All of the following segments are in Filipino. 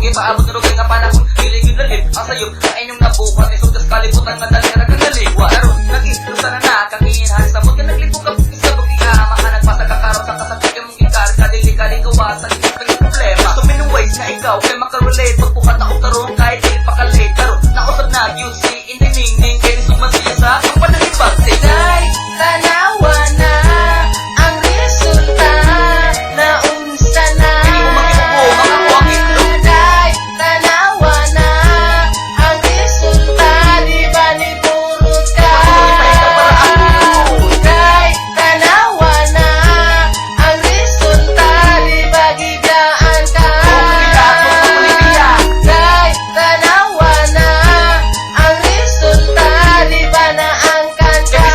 Huwag ipaabot na rugay nga panahon, piling yung lalim ang sayo na inyong nabuhat. Isugas kalibutan nga dalira kang naliwa. Laro, nag-istrusa na nakakinhan sa mood ka naglipo ka sa bugigama ka nagpasa kakaroon sa kasapit mong gikarga. Dili ka ligawasan, hindi problema. Gusto minung-ways na ikaw kay makarelate. Pagpukat ako karoon kahit di pakalate. Laro, nausap na yun si Indiningning kay nisugman siya sa ang panalibag. Day, tanawa na ang resulta na unsa na. Hindi mo mag-iubo, makakuha ang itlog. Day, tanawa na ang resulta, di ba ni purot ka? Day, tanawa na ang resulta, di ba gidaan ka? Day, tanawa na ang resulta, di ba naangkan ka?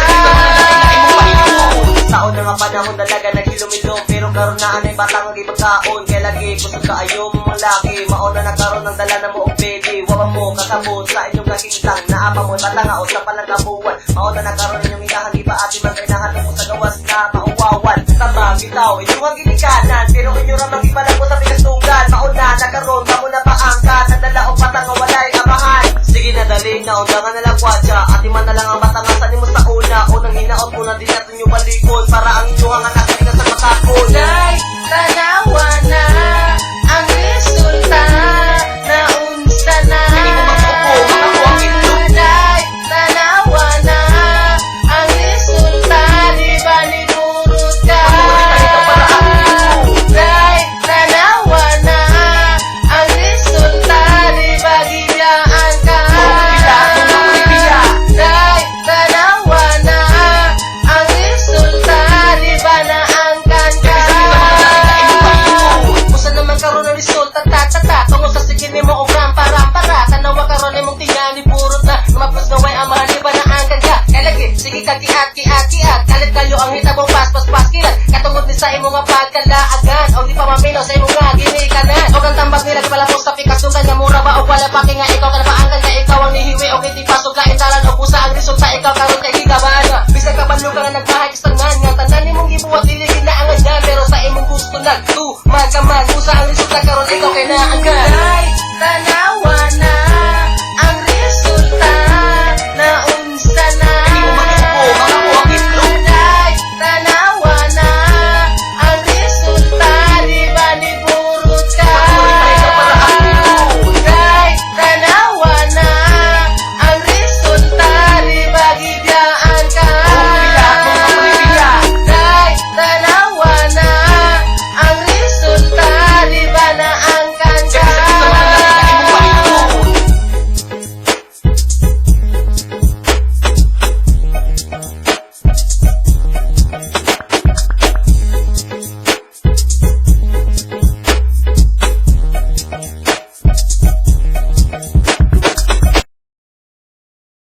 Taon na nga panahon talaga naghilom-ilom, pero karon na anay batang ang ipagkaon. Kaya lagi kusog kaayo mo mga laki, mauna na karon ang dala na mo og baby. Wawa mo kasabot sa inyong nakintang, naapa mo batang nga sa palagabuan. Mauna na karon inyong iyahan, di ba ati man kailangan mo sa gawas na mauwawan. Tama, bitaw, inyong ang ginikanan, pero inyong ramang ipalang ko sa pinasugan. Mauna na karon, kamo na paangkat, ang dala o batang nga walay amahan. Sige na dali na, undangan na lang kwatsa, ati man na lang ang batang nga sa nimo sa una. Unang hinaot mo na din natin yung balikon, para ang inyong ang anak na sa matakon. Day, tanawa na ang resulta na unsa na. Hindi mo mag-upo, makakuha ang itlog. Day, tanawa na ang resulta, di ba ni purot ka? Day, tanawa na ang resulta, di ba gidaan ka? Day, tanawa na ang resulta, di ba naangkan ka? Usa naman karon ang resulta, tatata tungo sa sige nimo og rampara. Tanawa karon imong tingani purot na mapos gaway amahan, di ba naangkan ka? Kaya lagi, sige ka kiat. Kalit kayo ang hitabong pas kilat. Katungod ni sa imong nga pagkalaagan, o di pa maminaw sa imong nga ginikanan. O kang tambag nila, di pala mo sa pikas, nga mura ba o wala paki nga ikaw ka na paang